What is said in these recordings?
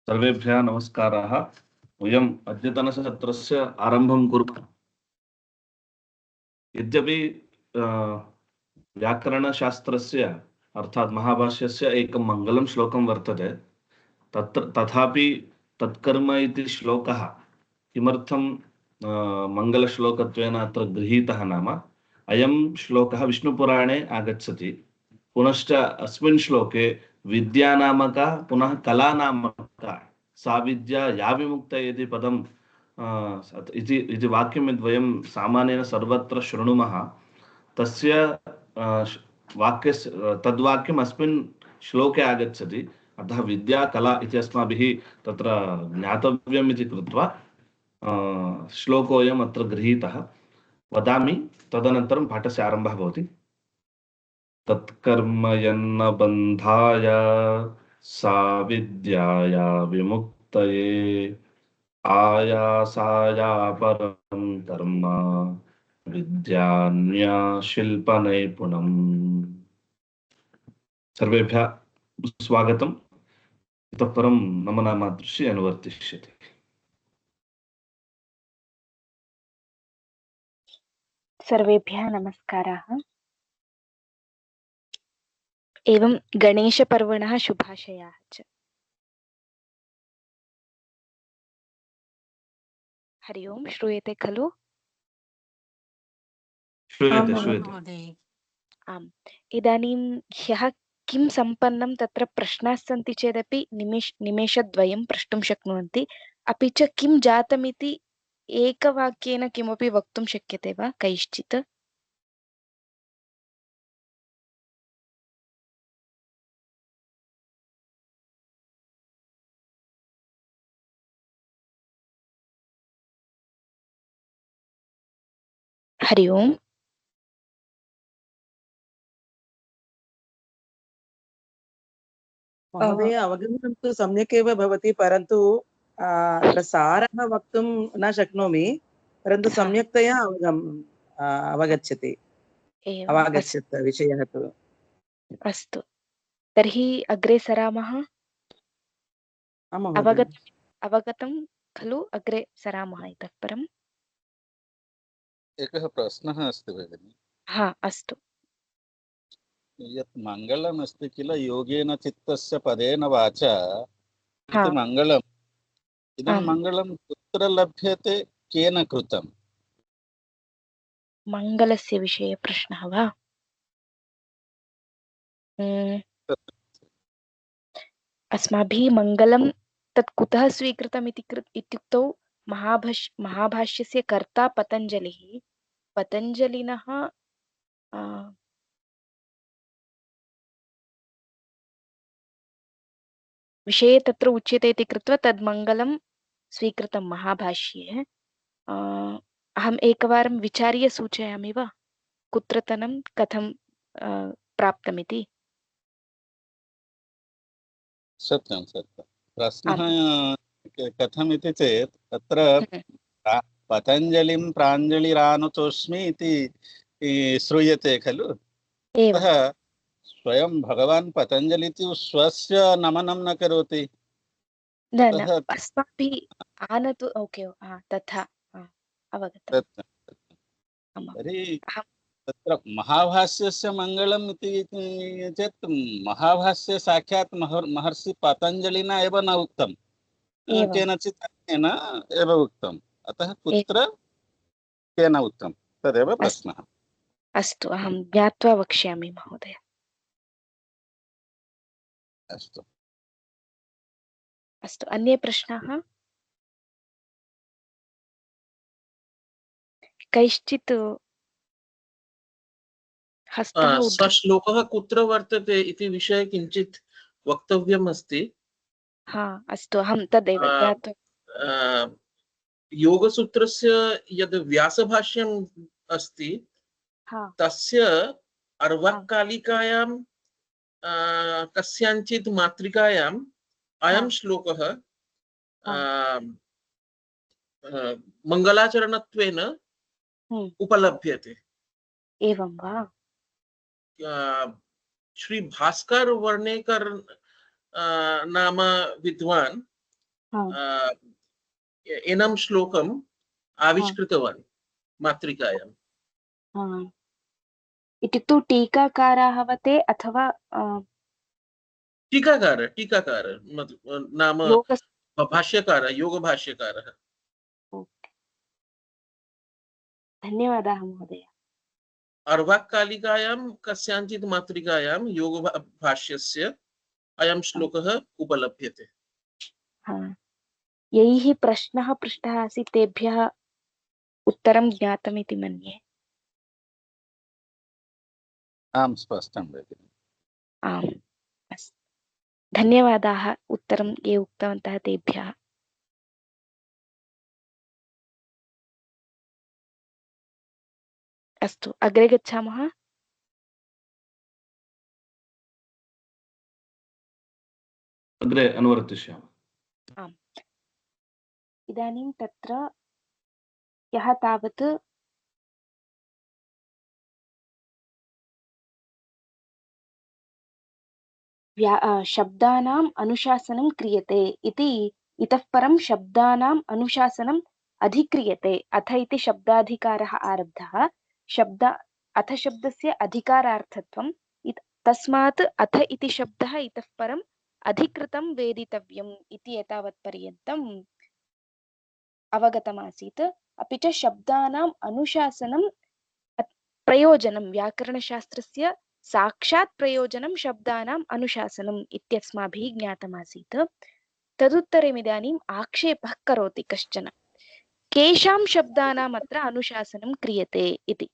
सर्वेभ्यः नमस्काराः। वयम् अद्यतनसत्रस्य आरम्भं कुर्मः। यद्यपि व्याकरणशास्त्रस्य अर्थात् महाभाष्यस्य एकं मङ्गलं श्लोकं वर्तते, तथापि तत्कर्म इति श्लोकः किमर्थं मङ्गलश्लोकत्वेन अत्र गृहीतः नाम, अयं श्लोकः विष्णुपुराणे आगच्छति। पुनश्च अस्मिन् श्लोके विद्यानामका पुनः कलानामका सा विद्या या विमुक्ता इति पदं इति वाक्यं यद्वयं सामान्येन सर्वत्र शृणुमः, तस्य वाक्यस्य तद्वाक्यम् अस्मिन् श्लोके आगच्छति। अतः विद्या कला इति अस्माभिः तत्र ज्ञातव्यम् इति कृत्वा श्लोकोऽयम् अत्र गृहीतः। वदामि, तदनन्तरं पाठस्य आरम्भः भवति। तत्कर्म यन्न बन्धाय सा विद्याया विमुक्तये आयासाया परं कर्म विद्यान्या शिल्पनैपुणम्। सर्वेभ्यः स्वागतम्। इतः परं मम नामादृशे अनुवर्तिष्यते। सर्वेभ्यः नमस्काराः। एवं गणेशपर्वणः शुभाशयाः च। हरि ओं, श्रूयते खलु? श्रूयते श्रूयते। आम्, इदानीं ह्यः किं सम्पन्नं तत्र प्रश्नाः सन्ति चेदपि निमेषद्वयं प्रष्टुं शक्नुवन्ति। अपि च किं जातमिति एकवाक्येन किमपि वक्तुं शक्यते वा कैश्चित्? हरि ओम्। महोदय, अवगमनं तु सम्यक् एव भवति, परन्तु अत्र सारः वक्तुं न शक्नोमि, परन्तु सम्यक्तया अवगच्छति विषयः तु। अस्तु, तर्हि अग्रे सरामः। अवगतं खलु? अग्रे सरामः। इतः परम् एकः प्रश्नः अस्ति भगिनि। हा, अस्तु। यत् मङ्गलम् अस्ति किल, योगेन चित्तस्य पदेन वाचा इति मङ्गलम्। इदं मङ्गलं कुत्र लभ्यते, केन कृतम्? मङ्गलस्य विषये प्रश्नः वा? अस्माभिः मङ्गलं तत् कुतः स्वीकृतम् इत्युक्तौ महाभाष्यस्य कर्ता पतञ्जलिः। पतञ्जलिनः विषये तत्र उच्यते इति कृत्वा तद् मङ्गलं स्वीकृतं महाभाष्ये। अहम् एकवारं विचार्य सूचयामि वा, कुत्रतनं कथं प्राप्तमिति? सत्यं सत्यं। प्रश्नः कथमिति चेत् अत्र पतञ्जलिं प्राञ्जलिरानुतोऽस्मि इति श्रूयते खलु। अतः स्वयं भगवान् पतञ्जलि स्वस्य नमनं न करोति। अस्माभिः आनतु। ओके, तथा अवगतम्। तर्हि तत्र महाभाष्यस्य मङ्गलम् इति चेत् महाभाष्ये साक्षात् महर्षि पतञ्जलिना एव न उक्तं, केनचित् अन्येन एव उक्तम्। अतः कुत्र केन उक्तं तदेव प्रश्नः। अस्तु, अहं ज्ञात्वा वक्ष्यामि महोदय। अस्तु अस्तु, अन्ये प्रश्नाः? कैश्चित् श्लोकः कुत्र वर्तते इति विषये किञ्चित् वक्तव्यम् अस्ति। हा, अस्तु, अहं तदेव ज्ञात्वा। योगसूत्रस्य यद् व्यासभाष्यम् अस्ति तस्य अर्वाक्कालिकायां कस्याञ्चित् मातृकायाम् अयं श्लोकः मङ्गलाचरणत्वेन उपलभ्यते। एवं वा? श्री भास्कर वर्णेकर नाम विद्वान् एनं श्लोकम् आविष्कृतवान् मातृकायाम्। इत्युक्तौ टीकाकाराः वा ते अथवा टीकाकार नाम भाष्यकार, योगभाष्यकारः। धन्यवादाः महोदय। अर्वाक्कालिकायां कस्याञ्चित् मातृकायां योगभाष्यस्य अयं श्लोकः उपलभ्यते। यैः प्रश्नः पृष्टः आसीत् तेभ्यः उत्तरं ज्ञातमिति मन्ये। आम्, स्पष्टं भगिनि। आम्, अस्तु, धन्यवादाः उत्तरं ये उक्तवन्तः तेभ्यः। अस्तु, अग्रे गच्छामः। अग्रे अनुवर्तिष्यामः। आम्, इदानीं तत्र यः तावत् शब्दानाम् अनुशासनं क्रियते इति, इतः परं शब्दानाम् अनुशासनम् अधिक्रियते अथ इति शब्दाधिकारः आरब्धः। अथ शब्दस्य अधिकारार्थत्वं, तस्मात् अथ इति शब्दः इतः परम् अधिकृतं वेदितव्यम् इति एतावत्पर्यन्तम् अवगतमासीत्। अपि च शब्दानाम् अनुशासनं प्रयोजनं, व्याकरणशास्त्रस्य साक्षात् प्रयोजनं शब्दानाम् अनुशासनम् इत्यस्माभिः ज्ञातमासीत्। तदुत्तरमिदानीम् आक्षेपः करोति कश्चन, केषां शब्दानाम् अत्र अनुशासनं क्रियते इति।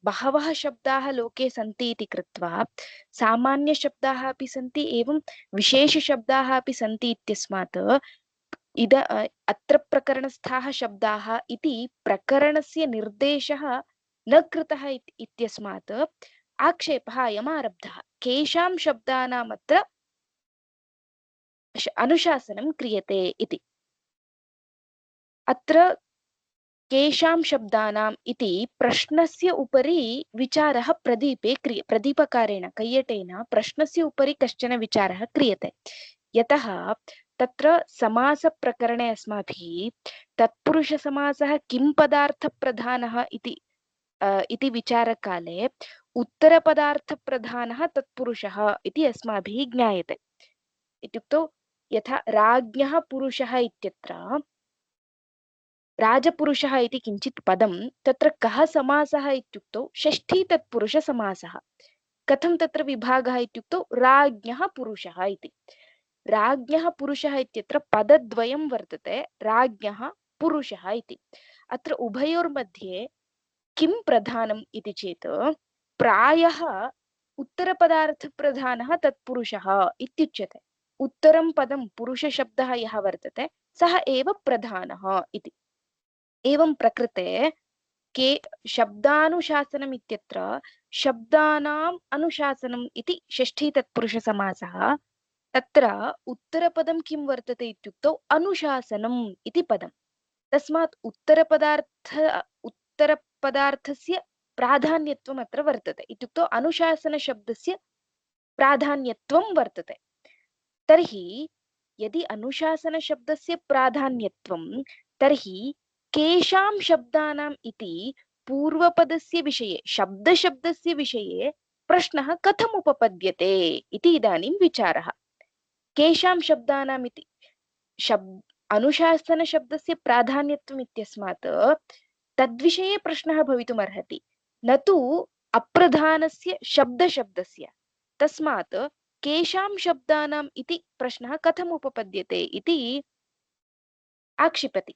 बहवः शब्दाः लोके सन्ति इति कृत्वा सामान्यशब्दाः अपि सन्ति, एवं विशेषशब्दाः अपि सन्ति इत्यस्मात् अत्र प्रकरणस्थाः शब्दाः इति प्रकरणस्य निर्देशः न कृतः इत्यस्मात् आक्षेपः अयम् आरब्धः। केषां शब्दानाम् अत्र अनुशासनं क्रियते इति। अत्र केषां शब्दानाम् इति प्रश्नस्य उपरि विचारः प्रदीपकारेण कैयटेन प्रश्नस्य उपरि कश्चन विचारः क्रियते। यतः तत्र समासप्रकरणे अस्माभिः तत्पुरुषसमासः किं पदार्थप्रधानः इति विचारकाले उत्तरपदार्थप्रधानः तत्पुरुषः इति अस्माभिः ज्ञायते। इत्युक्तौ यथा राज्ञः पुरुषः इत्यत्र राजपुरुषः इति किञ्चित् पदं, तत्र कः समासः इत्युक्तौ षष्ठी तत्पुरुषसमासः। कथं तत्र विभागः इत्युक्तौ राज्ञः पुरुषः इति। राज्ञः पुरुषः इत्यत्र पदद्वयं वर्तते, राज्ञः पुरुषः इति। अत्र उभयोर्मध्ये किं प्रधानम् इति चेत् प्रायः उत्तरपदार्थप्रधानः तत्पुरुषः इत्युच्यते। उत्तरं पदं पुरुषशब्दः यः वर्तते सः एव प्रधानः इति। एवं प्रकृते शब्दानुशासनम् इत्यत्र शब्दानाम् अनुशासनम् इति षष्ठी तत्पुरुषसमासः। तत्र उत्तरपदं किं वर्तते इत्युक्तौ अनुशासनम् इति पदं। तस्मात् उत्तरपदार्थस्य प्राधान्यत्वम् अत्र वर्तते। इत्युक्तौ अनुशासनशब्दस्य प्राधान्यत्वं वर्तते। तर्हि यदि अनुशासनशब्दस्य प्राधान्यत्वं, तर्हि केषां शब्दानाम् इति पूर्वपदस्य विषये, शब्दशब्दस्य विषये प्रश्नः कथम् उपपद्यते इति इदानीं विचारः। केषां शब्दानाम् इति अनुशासनशब्दस्य प्राधान्यत्वम् इत्यस्मात् तद्विषये प्रश्नः भवितुमर्हति, न तु अप्रधानस्य शब्दशब्दस्य। तस्मात् केषां शब्दानाम् इति प्रश्नः कथम् उपपद्यते इति आक्षिपति।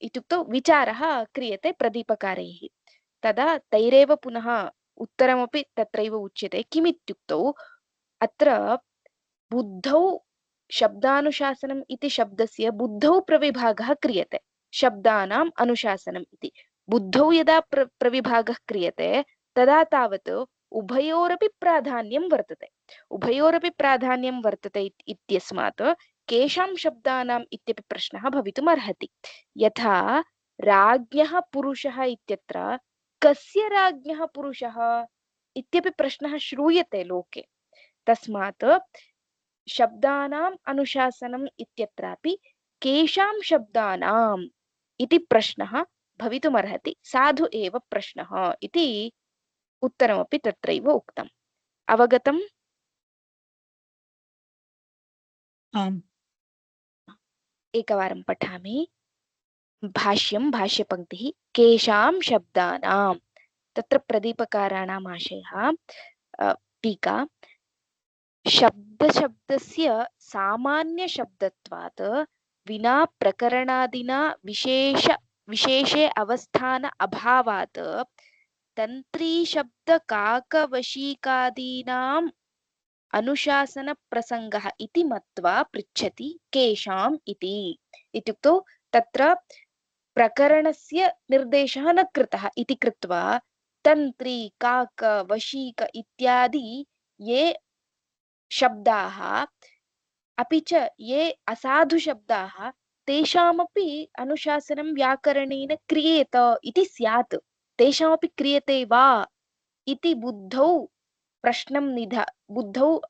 इत्युक्तौ विचारः क्रियते प्रदीपकारैः। तदा तैरेव पुनः उत्तरमपि तत्रैव उच्यते। किमित्युक्तौ अत्र बुद्धौ शब्दानुशासनम् इति शब्दस्य बुद्धौ प्रविभागः क्रियते, शब्दानाम् अनुशासनम् इति। बुद्धौ यदा प्रविभागः क्रियते तदा तावत् उभयोरपि प्राधान्यं वर्तते। उभयोरपि प्राधान्यं वर्तते इत्यस्मात् केषां शब्दानाम् इत्यपि प्रश्नः भवितुमर्हति। यथा राज्ञः पुरुषः इत्यत्र कस्य राज्ञः पुरुषः इत्यपि प्रश्नः श्रूयते लोके। तस्मात् शब्दानाम् अनुशासनम् इत्यत्रापि केषां शब्दानाम् इति प्रश्नः भवितुमर्हति। साधु एव प्रश्नः इति उत्तरमपि तत्रैव उक्तम्। अवगतम्? आम्। एकवारं पठामि। भाष्यं भाष्यपङ्क्तिः केषां शब्दानां, तत्र प्रदीपकाराणाम् आशयः। टीका शब्दशब्दस्य सामान्यशब्दत्वात् विना प्रकरणादिना विशेषे अवस्थान अभावात् तन्त्रीशब्दकाकवशीकादीनाम् अनुशासनप्रसङ्गः इति मत्वा पृच्छति केषाम् इति। इत्युक्तौ तत्र प्रकरणस्य निर्देशः न कृतः इति कृत्वा तन्त्री काक वशीक इत्यादि ये शब्दाः अपि च ये असाधुशब्दाः तेषामपि अनुशासनं व्याकरणेन क्रियेत इति स्यात्। तेषामपि क्रियते वा इति बुद्धौ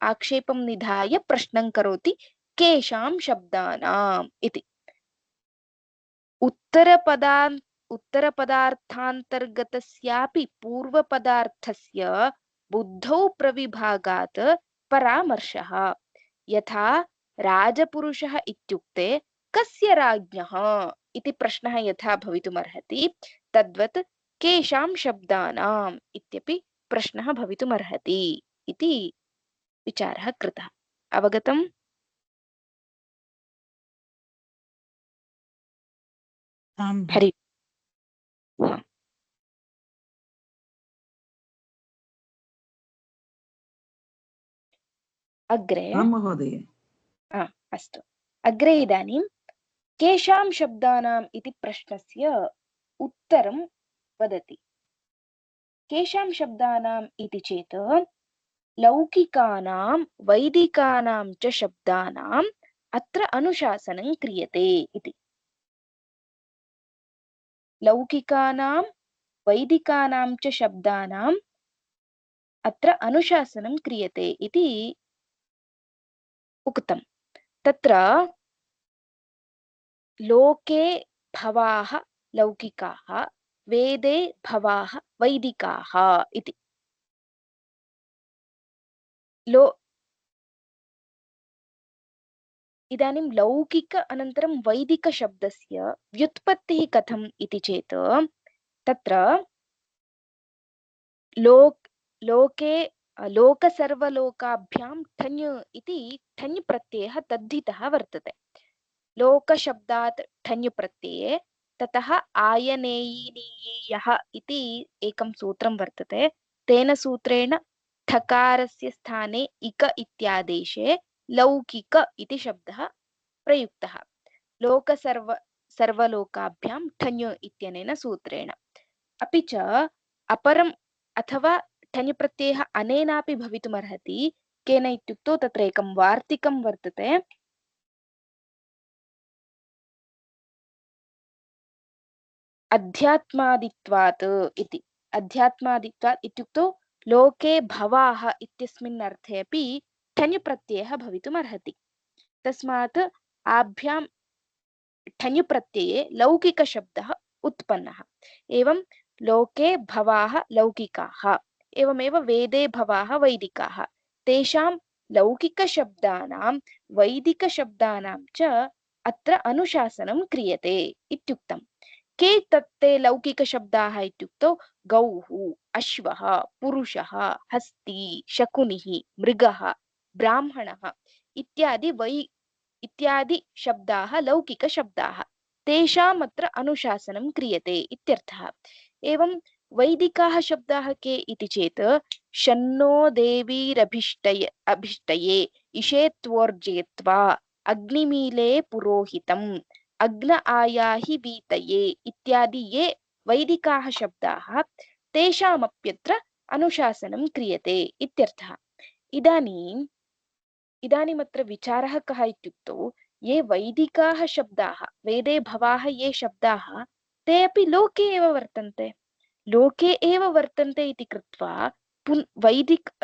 आक्षेपं निधाय प्रश्नं करोति केषां शब्दानाम् इति। उत्तरपदार्थान्तर्गतस्यापि पूर्वपदार्थस्य बुद्धौ प्रविभागात् परामर्शः। यथा राजपुरुषः इत्युक्ते कस्य राज्ञः इति प्रश्नः यथा भवितुमर्हति, तद्वत् केषां शब्दानाम् इत्यपि प्रश्नः भवितुमर्हति इति विचारः कृतः। अवगतम्? हरि अग्रे महोदय। अस्तु, अग्रे इदानीं केषां शब्दानाम् इति प्रश्नस्य उत्तरं वदति। केषां शब्दानाम् इति चेत् लौकिकानां वैदिकानां च शब्दानाम् अत्र अनुशासनं क्रियते इति। लौकिकानां वैदिकानां च शब्दानाम् अत्र अनुशासनं क्रियते इति उक्तम्। तत्र लोके भवाः लौकिकाः, वेदे भवाः वैदिकाः इति। इदानीं लौकिक अनन्तरं वैदिकशब्दस्य व्युत्पत्तिः कथम् इति चेत् तत्र लोके लोकसर्वलोकाभ्यां ठञ् इति ठञ् प्रत्ययः तद्धितः वर्तते। लोकशब्दात् ठञ् प्रत्यये ततः आयनेयीनीयः इति एकं सूत्रं वर्तते। तेन सूत्रेण ठकारस्य स्थाने इक इत्यादेशे लौकिक इति शब्दः प्रयुक्तः सर्वलोकाभ्यां ठञ् इत्यनेन सूत्रेण। अपि च अपरम् अथवा ठञ् प्रत्ययः अनेनापि भवितुमर्हति। केन इत्युक्तौ तत्र एकं वार्तिकं वर्तते। अध्यात्मादित्वात् इति। अध्यात्मादित्वात् इत्युक्तौ लोके भवाः इत्यस्मिन् अर्थे अपि ठञ् प्रत्ययः भवितुमर्हति। तस्मात् आभ्यां ठञ् प्रत्यये लौकिकशब्दः उत्पन्नः। एवं लोके भवाः लौकिकाः, एवमेव वेदे भवाः वैदिकाः। तेषां लौकिकशब्दानां वैदिकशब्दानां च अत्र अनुशासनं क्रियते इत्युक्तम्। के तत्ते लौकिकशब्दाः इत्युक्तौ गौः, अश्वः, पुरुषः, हस्ती, शकुनिः, मृगः, ब्राह्मणः इत्यादि शब्दाः लौकिकशब्दाः। तेषाम् अत्र अनुशासनं क्रियते इत्यर्थः। एवं वैदिकाः शब्दाः के इति चेत् शन्नो देवीरभिष्टये इषेत्वोर्जेत्वा अग्निमीले पुरोहितम् अग्न आयाहि वीतये इत्यादि ये वैदिकाः शब्दाः तेषामप्यत्र अनुशासनं क्रियते इत्यर्थः। इदानीमत्र विचारः कः इत्युक्तौ ये वैदिकाः शब्दाः, वेदे भवाः ये शब्दाः, ते अपि लोके एव वर्तन्ते इति कृत्वा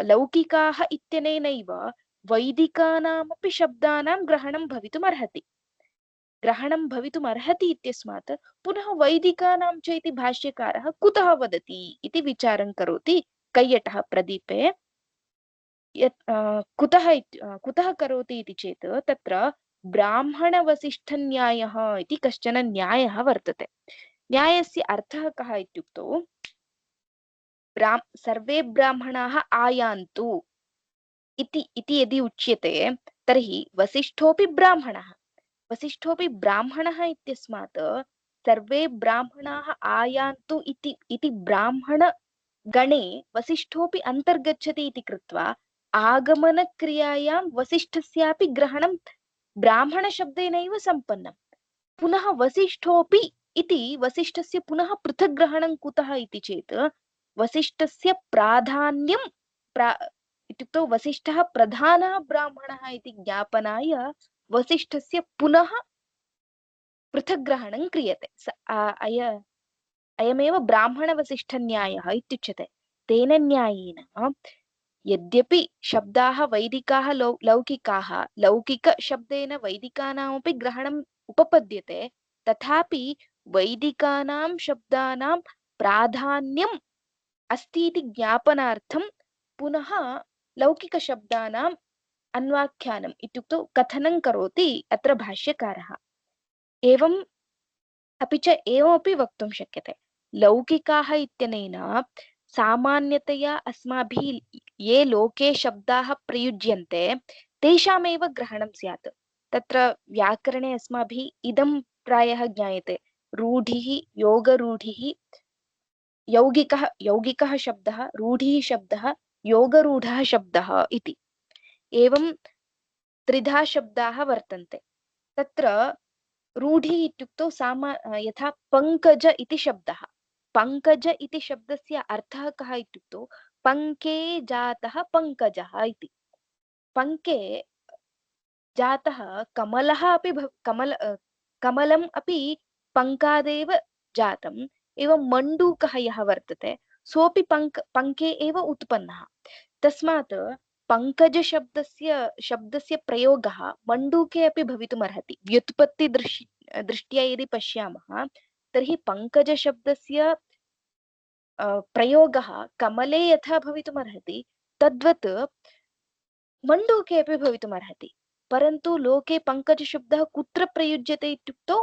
लौकिकाः इत्यनेनैव वैदिकानामपि शब्दानां ग्रहणं भवितुमर्हति। ग्रहणं भवितुमर्हति इत्यस्मात् पुनः वैदिकानां च इति भाष्यकारः कुतः वदति इति विचारं करोति कैयटः प्रदीपे। कुतः करोति इति चेत् तत्र ब्राह्मणवसिष्ठन्यायः इति कश्चन न्यायः वर्तते। न्यायस्य अर्थः कः इत्युक्तौ सर्वे ब्राह्मणाः आयान्तु इति यदि उच्यते तर्हि वसिष्ठोऽपि ब्राह्मणः। वसिष्ठोऽपि ब्राह्मणः इत्यस्मात् सर्वे ब्राह्मणाः आयान्तु इति ब्राह्मणगणे वसिष्ठोऽपि अन्तर्गच्छति इति कृत्वा आगमनक्रियायां वसिष्ठस्यापि ग्रहणं ब्राह्मणशब्देनैव सम्पन्नं। पुनः वसिष्ठोऽपि इति वसिष्ठस्य पुनः पृथक् ग्रहणं कुतः इति चेत् वसिष्ठस्य प्राधान्यं इत्युक्तौ वसिष्ठः प्रधानः ब्राह्मणः इति ज्ञापनाय वसिष्ठस्य पुनः पृथक् ग्रहणं क्रियते। अयमेव ब्राह्मणवसिष्ठन्यायः इत्युच्यते। तेन न्यायेन यद्यपि शब्दाः वैदिकाः लौकिकाः, लौकिकशब्देन वैदिकानामपि ग्रहणम् उपपद्यते, तथापि वैदिकानां शब्दानां प्राधान्यम् अस्ति इति ज्ञापनार्थं पुनः लौकिकशब्दानाम् अन्वाख्यानम् इत्युक्तौ कथनं करोति अत्र भाष्यकारः। एवम् अपि च एवमपि वक्तुं शक्यते, लौकिकाः इत्यनेन सामान्यतया अस्माभिः ये लोके शब्दाः प्रयुज्यन्ते तेषामेव ग्रहणं स्यात्। तत्र व्याकरणे अस्माभिः इदं प्रायः ज्ञायते, रूढिः, योगरूढिः, यौगिकः शब्दः, रूढिः शब्दः, योगरूढः शब्दः इति। एवं त्रिधा शब्दाः वर्तन्ते। तत्र रूढिः इत्युक्तौ यथा पङ्कज इति शब्दः। पङ्कज इति शब्दस्य अर्थः कः इत्युक्तौ पङ्के जातः पङ्कजः इति। पङ्के जातः कमलः अपि कमलम् अपि पङ्कादेव जातम्। एवं मण्डूकः यः वर्तते सोऽपि पङ्के एव उत्पन्नः। तस्मात् पङ्कजशब्दस्य प्रयोगः मण्डूके अपि भवितुमर्हति। व्युत्पत्तिदृष्ट्या यदि पश्यामः तर्हि पङ्कजशब्दस्य प्रयोगः कमले यथा भवितुमर्हति तद्वत् मण्डूके अपि भवितुमर्हति। परन्तु लोके पङ्कजशब्दः कुत्र प्रयुज्यते इत्युक्तौ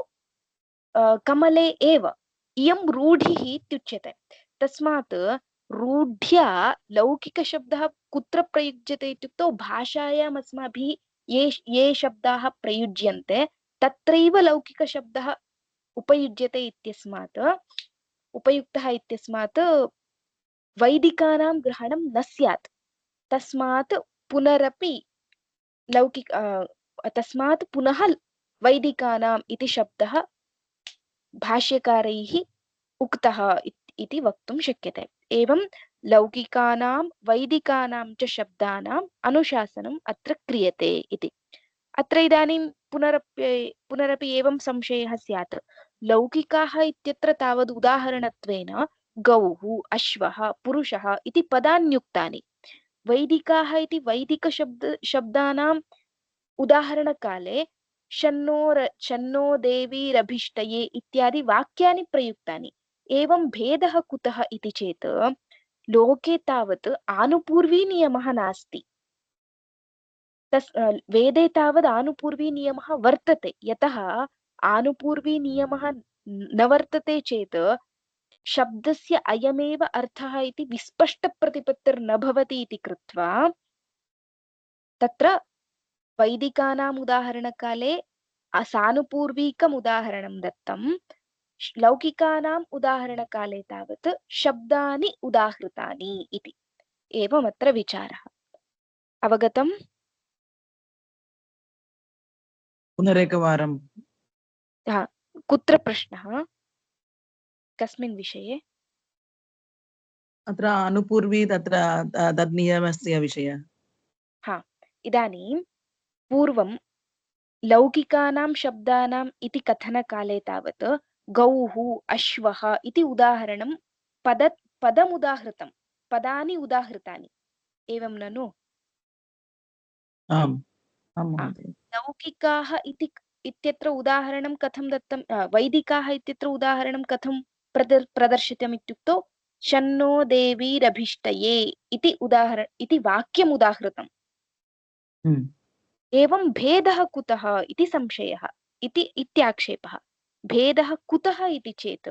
कमले एव। इयं रूढिः इत्युच्यते। तस्मात् रूढ्या लौकिकशब्दः कुत्र प्रयुज्यते इत्युक्तौ भाषायाम् अस्माभिः ये शब्दाः प्रयुज्यन्ते तत्रैव लौकिकशब्दः उपयुज्यते उपयुक्तः इत्यस्मात् वैदिकानां ग्रहणं न स्यात्। तस्मात् पुनः वैदिकानाम् इति शब्दः भाष्यकारैः उक्तः इति वक्तुं शक्यते। एवं लौकिकानां वैदिकानां च शब्दानाम् अनुशासनम् अत्र क्रियते इति। अत्र इदानीं पुनरपि एवं संशयः स्यात्, लौकिकाः इत्यत्र तावद् उदाहरणत्वेन गौः, अश्वः, पुरुषः इति पदान्युक्तानि। वैदिकाः इति वैदिकशब्दानाम् उदाहरणकाले शन्नो देवीरभिष्टये इत्यादि वाक्यानि प्रयुक्तानि। एवं भेदः कुतः इति चेत् लोके तावत् आनुपूर्वी नियमः नास्ति। वेदे तावत् आनुपूर्वी नियमः वर्तते। यतः आनुपूर्वी नियमः न वर्तते चेत् शब्दस्य अयमेव अर्थः इति विस्पष्टप्रतिपत्तिर्न भवति इति कृत्वा तत्र वैदिकानाम् उदाहरणकाले सानुपूर्वीकम् उदाहरणं दत्तं, लौकिकानाम् उदाहरणकाले तावत् शब्दानि उदाहृतानि इति। एवमत्र विचारः। अवगतम्? पुनरेकवारं कुत्र प्रश्नः? कस्मिन् विषये? अत्र अनुपूर्वी तत्र तद्नियमस्य विषयः। इदानीं पूर्वं लौकिकानां शब्दानाम् इति कथनकाले तावत् गौः, अश्वः इति उदाहरणं पदमुदाहृतं, पदानि उदाहृतानि। एवं ननु? आम् आम् महोदय। लौकिकाः इत्यत्र उदाहरणं कथं दत्तं, वैदिकाः इत्यत्र उदाहरणं कथं प्रदर्शितम् इत्युक्तौ शन्नो देवीरभिष्टये इति वाक्यम् उदाहृतम्। एवं भेदः कुतः इति संशयः इत्याक्षेपः। भेदः कुतः इति चेत्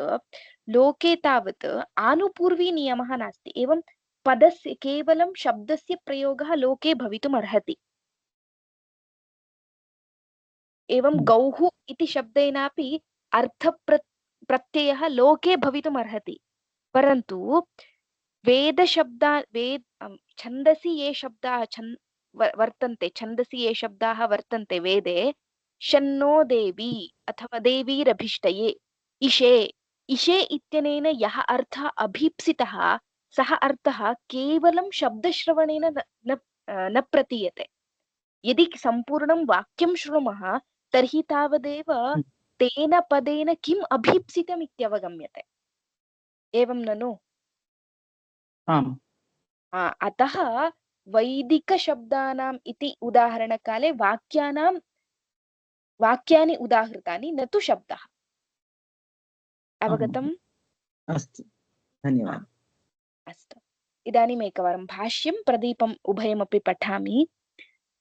लोके तावत् आनुपूर्वी नियमः नास्ति। एवं पदस्य केवलं शब्दस्य प्रयोगः लोके भवितुम् अर्हति। एवं गौः इति शब्देनापि अर्थप्रत्ययः लोके भवितुम् अर्हति, परन्तु छन्दसि ये शब्दाः वर्तन्ते, छन्दसि ये शब्दाः वर्तन्ते वेदे, शन्नो देवी अथवा देवीरभिष्टये, इषे इत्यनेन यः अर्थः अभीप्सितः सः अर्थः केवलं शब्दश्रवणेन न प्रतीयते। यदि सम्पूर्णं वाक्यं शृणुमः तर्हि तावदेव तेन पदेन किम् अभीप्सितम् इत्यवगम्यते। एवं ननु? अतः वैदिकशब्दानाम् इति उदाहरणकाले वाक्यानि उदाहृतानि, न तु शब्दः। अवगतम्? अस्तु, धन्यवादः। अस्तु, इदानीम् एकवारं भाष्यं प्रदीपम् उभयमपि पठामि।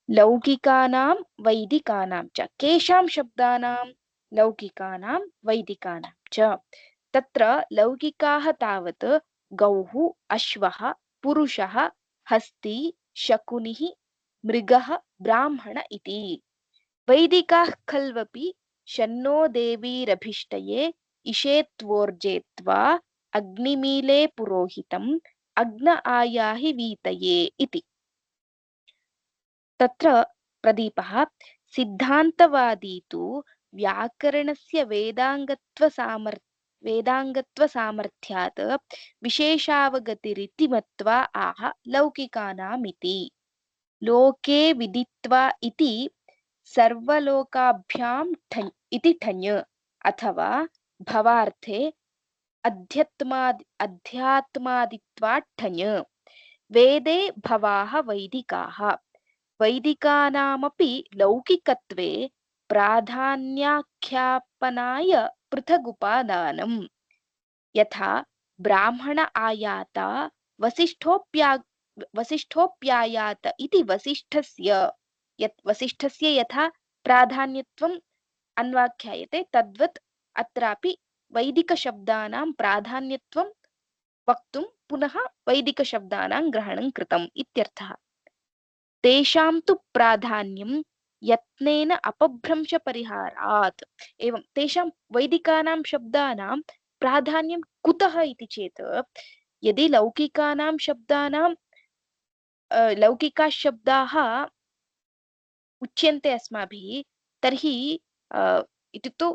लौकिकानां वैदिकानां च, केषां शब्दानां? लौकिकानां वैदिकानां च। तत्र लौकिकाः तावत् गौः, अश्वः, पुरुषः, हस्ती, शकुनिः, मृगः, ब्राह्मण इति। वैदिकाः खल्वपि शन्नो देवीरभिष्टये, इषेत्वोर्जेत्वा, अग्निमीले पुरोहितम्, अग्न आयाहि वीतये इति। तत्र प्रदीपः सिद्धान्तवादी तु व्याकरणस्य वेदाङ्गत्वसामर्थ्यात् विशेषावगतिरिति मत्वा आह लौकिकानामिति। लोके विदित्वा इति सर्वलोकाभ्यां इति ठञ् अथवा भवार्थे अध्यात्मादित्वात् ठञ्। वेदे भवाः वैदिकाः। वैदिकानामपि लौकिकत्वे प्राधान्याख्यापनाय पृथगुपादानम्। यथा ब्राह्मण आयाता वसिष्ठोऽप्यायात इति वसिष्ठस्य यथा प्राधान्यत्वम् अन्वाख्यायते, तद्वत् अत्रापि वैदिकशब्दानां प्राधान्यत्वं वक्तुं पुनः वैदिकशब्दानां ग्रहणं कृतम् इत्यर्थः। तेषां तु प्राधान्यं यत्नेन अपभ्रंशपरिहारात्। एवं तेषां वैदिकानां शब्दानां प्राधान्यं कुतः इति चेत्, यदि लौकिकानां शब्दानां लौकिकाः शब्दाः उच्यन्ते अस्माभिः, तर्हि इत्युक्तौ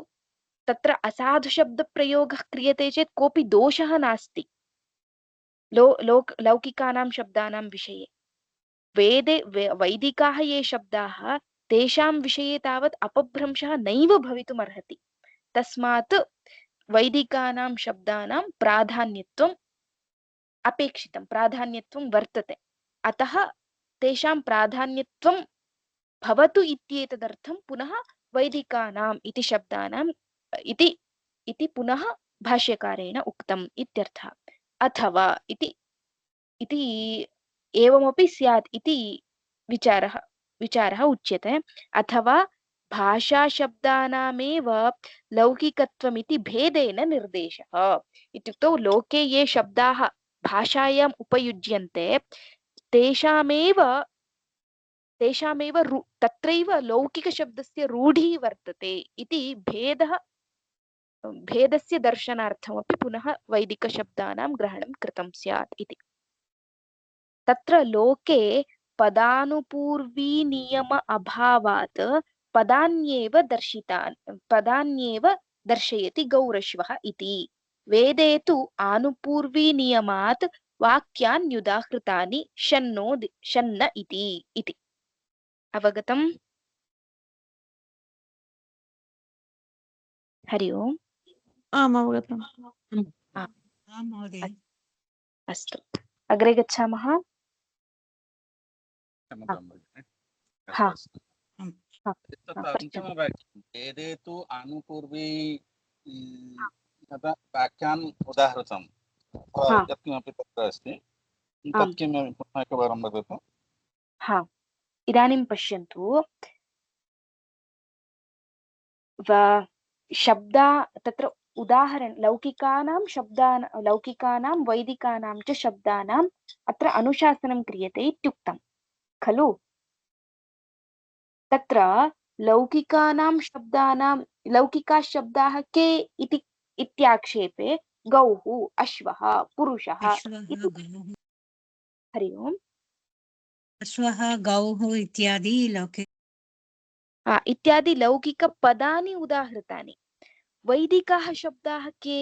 तत्र असाधुशब्दप्रयोगः क्रियते चेत् कोऽपि दोषः नास्ति लौकिकानां शब्दानां विषये। वेदे वैदिकाः ये शब्दाः, तेषां विषये तावत् अपभ्रंशः नैव भवितुम् अर्हति। तस्मात् वैदिकानां शब्दानां प्राधान्यत्वम् अपेक्षितं, प्राधान्यत्वं वर्तते। अतः तेषां प्राधान्यत्वं भवतु इत्येतदर्थं पुनः वैदिकानाम् इति शब्दानाम् इति पुनः भाष्यकारेण उक्तम् इत्यर्थः। अथवा इति एवमपि स्यात् इति विचारः उच्यते। अथवा भाषाशब्दानामेव लौकिकत्वमिति भेदेन निर्देशः। इत्युक्तौ लोके ये शब्दाः भाषायाम् उपयुज्यन्ते, तेषामेव तत्रैव लौकिकशब्दस्य रूढिः वर्तते इति भेदस्य दर्शनार्थमपि पुनः वैदिकशब्दानां ग्रहणं कृतं स्यात् इति। तत्र लोके पदानुपूर्वीनियम अभावात् पदान्येव दर्शयति गौरश्वः इति। वेदे तु आनुपूर्वीनियमात् वाक्यान्युदाहृतानि शन्न इति। अवगतम्? हरि ओम्। आम् अवगतम्। आम् महोदय। अस्तु, अग्रे गच्छामः। हा हम्म। हा तत्र पृच्छतु। अन्तिमवाक्यं वेदे तु आनुपूर्वी वाक्यान् उदाहृतं हा यत्किमपि तत्र अस्ति आम् तत् किं पुनः एकवारं वदतु। हा इदानीं पश्यन्तु शब्दा तत्र उदाहरण लौकिकानां वैदिकानां च शब्दानाम् अत्र अनुशासनं क्रियते इत्युक्तं खलु। तत्र लौकिकाः शब्दाः के इति इत्याक्षेपे गौः अश्वः पुरुषः अश्वः इति। गौः हरि ओम्। अश्वः गौः इत्यादि इत्यादि लौकिकपदानि उदाहृतानि। वैदिकाः शब्दाः के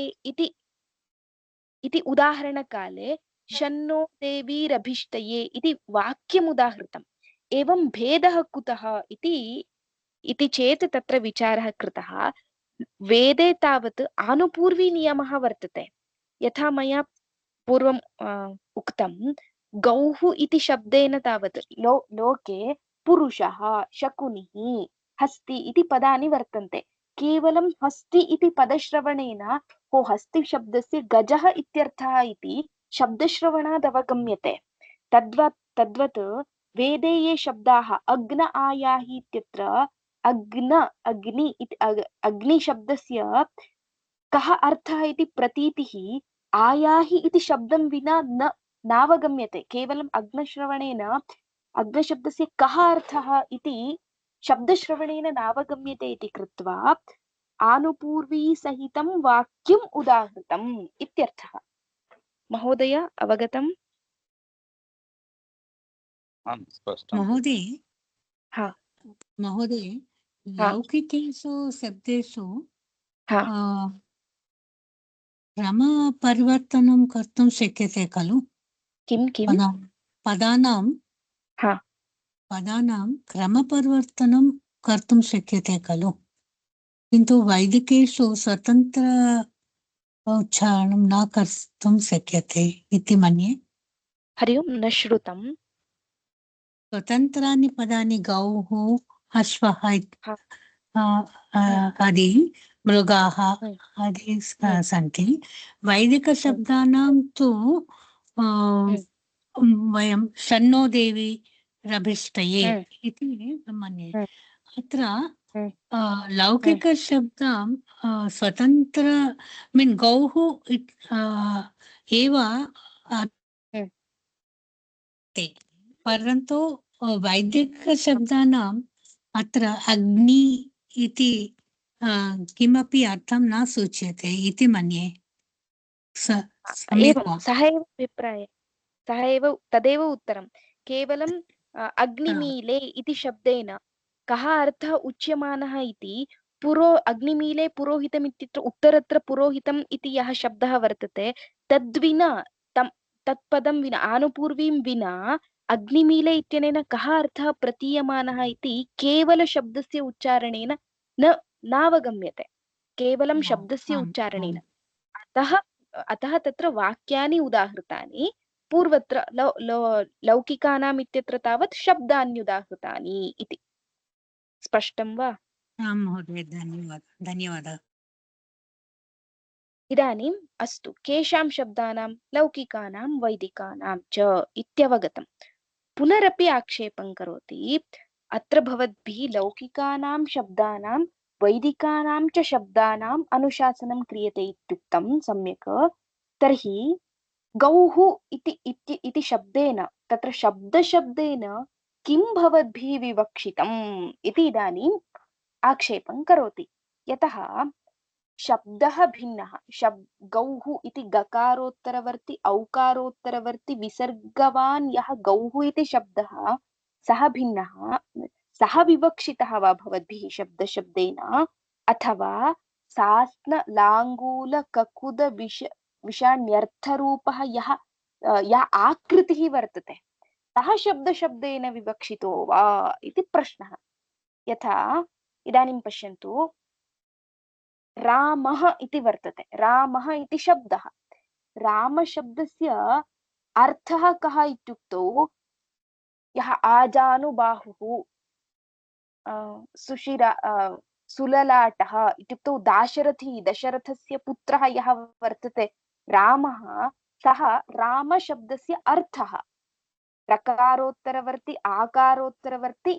इति उदाहरणकाले शन्नो देवीरभिष्टये इति वाक्यम् उदाहृतम्। एवं भेदः कुतः इति चेत् तत्र विचारः कृतः। वेदे तावत् आनुपूर्वीनियमः वर्तते। यथा मया पूर्वम् उक्तं गौः इति शब्देन तावत् लोके पुरुषः शकुनिः हस्ति इति पदानि वर्तन्ते। केवलं हस्ति इति पदश्रवणेन हस्ति शब्दस्य गजः इत्यर्थः इति शब्दश्रवणात् अवगम्यते। तद्वत् वेदे ये शब्दाः अग्न आयाहि इत्यत्र अग्नि इति अग्निशब्दस्य कः अर्थः इति प्रतीतिः आयाहि इति शब्दं विना नावगम्यते। केवलम् अग्नश्रवणेन अग्नशब्दस्य कः अर्थः इति शब्दश्रवणेन नावगम्यते इति कृत्वा आनुपूर्वी सहितं वाक्यम् उदाहृतम् इत्यर्थः। महोदय अवगतम्? स्पष्टं। महोदय लौकिकेषु शब्देषु क्रमपरिवर्तनं कर्तुं शक्यते खलु? किं पदानां क्रमपरिवर्तनं कर्तुं शक्यते खलु? किन्तु वैदिकेषु स्वतन्त्र उच्चारणं न कर्तुं शक्यते इति मन्ये। हरि ओं, न श्रुतम्। स्वतन्त्राणि पदानि गौः अश्वः आदि मृगाः आदि सन्ति। वैदिकशब्दानां तु वयं शन्नो देवी रभिष्टये इति मन्ये। अत्र लौकिकशब्दं स्वतन्त्र मीन् गौः एव परन्तु वैदिकशब्दानाम् अत्र अग्नि इति किमपि अर्थं न सूच्यते इति मन्ये। एवं सः एव अभिप्रायः, सः एव तदेव उत्तरं। केवलं अग्निमीले इति शब्देन कः अर्थः उच्यमानः इति अग्निमीले पुरोहितम् इत्यत्र उत्तरत्र पुरोहितम् इति यः शब्दः वर्तते तद्विना तत्पदं विना आनुपूर्वीं विना अग्निमीले इत्यनेन कः अर्थः प्रतीयमानः इति केवलशब्दस्य उच्चारणेन नावगम्यते। केवलं शब्दस्य उच्चारणेन। अतः तत्र वाक्यानि उदाहृतानि। पूर्वत्र लौकिकानाम् इत्यत्र तावत् शब्दान्युदाहृतानि इति। स्पष्टं वा? आं महोदय, धन्यवादः। इदानीम् अस्तु, केषां शब्दानां? लौकिकानां वैदिकानां च इत्यवगतम्। पुनरपि आक्षेपं करोति, अत्र भवद्भिः लौकिकानां शब्दानां वैदिकानां च शब्दानाम् अनुशासनं क्रियते इत्युक्तं सम्यक्। तर्हि गौः इति शब्देन, तत्र शब्देन किं भवद्भिः विवक्षितम् इति इदानीम् आक्षेपं करोति। यतः शब्दः भिन्नः। गौः इति गकारोत्तरवर्ति औकारोत्तरवर्ति विसर्गवान् यः गौः इति शब्दः सः भिन्नः। सः विवक्षितः वा भवद्भिः शब्देन, अथवा सास्न लाङ्गूल ककुद विषाण्यर्थरूपः या आकृतिः वर्तते सः शब्देन विवक्षितो वा इति प्रश्नः। यथा इदानीं पश्यन्तु, रामः इति वर्तते। रामः इति शब्दः। रामशब्दस्य अर्थः कः इत्युक्तौ यः आजानुबाहुः सुशिरा सुललाटः इत्युक्तौ दशरथस्य पुत्रः यः वर्तते रामः, सः रामशब्दस्य अर्थः रकारोत्तरवर्ति आकारोत्तरवर्ति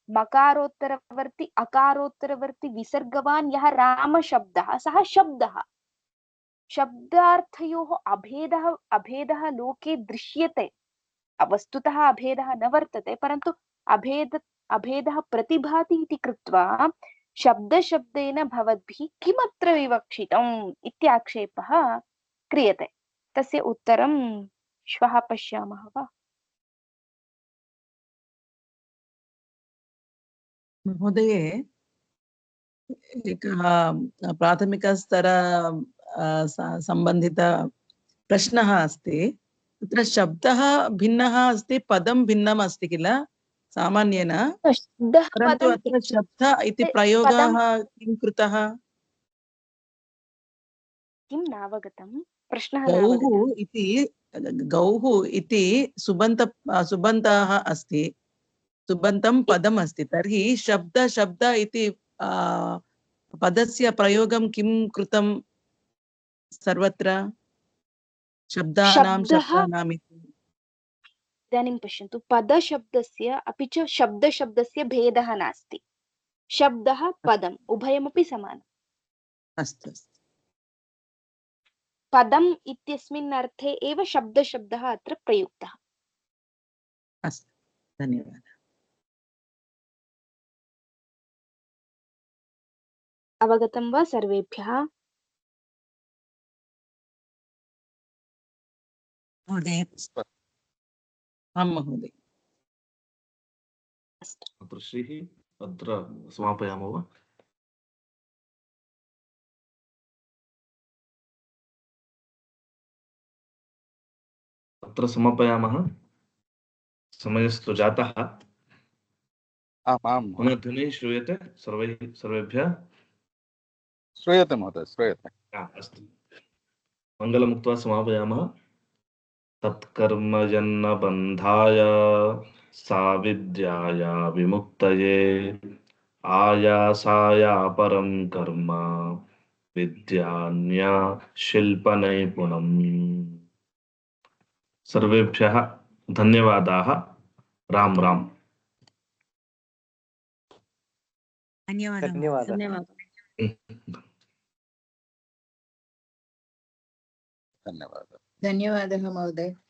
मकारोत्तरवर्ति अकारोत्तरवर्ति विसर्गवान् यः रामशब्दः सः शब्दः। शब्दार्थयोः अभेदः लोके दृश्यते। वस्तुतः अभेदः न वर्तते, परन्तु अभेदः प्रतिभाति इति कृत्वा शब्दशब्देन भवद्भिः किमत्र विवक्षितम् इत्याक्षेपः क्रियते। तस्य उत्तरं श्वः पश्यामः वा? महोदये, एकः प्राथमिकस्तर सम्बन्धित प्रश्नः अस्ति। तत्र शब्दः भिन्नः अस्ति, पदं भिन्नम् अस्ति किल सामान्येन, परन्तु अत्र शब्द इति प्रयोगः किं कृतः? किं नावगतं? प्रश्नः गौः इति सुबन्तः अस्ति, सुबन्तं पदम् अस्ति। तर्हि शब्द इति पदस्य प्रयोगं किं कृतं सर्वत्र? शब्दानाम् इदानीं पश्यन्तु, पदशब्दस्य अपि च शब्दशब्दस्य भेदः नास्ति। शब्दः पदम् उभयमपि समानम्। अस्तु अस्तु। पदम् इत्यस्मिन् अर्थे एव शब्दशब्दः अत्र प्रयुक्तः। अस्तु, धन्यवादः। अवगतं वा सर्वेभ्यः? महोदय, आं महोदय। अत्र श्रीः अत्र समापयामः वा? अत्र समापयामः, समयस्तु जातः। पुनः ध्वनिः श्रूयते सर्वेभ्यः? श्रूयते महोदय, श्रूयते। अस्तु, मङ्गलमुक्त्वा समापयामः। तत्कर्मजन्न बन्धाय साविद्याया विमुक्तये आयासाया परं कर्म विद्यान्या शिल्पनैपुणम्। सर्वेभ्यः धन्यवादाः। राम राम। धन्यवादः। धन्यवादः धन्यवादः महोदय।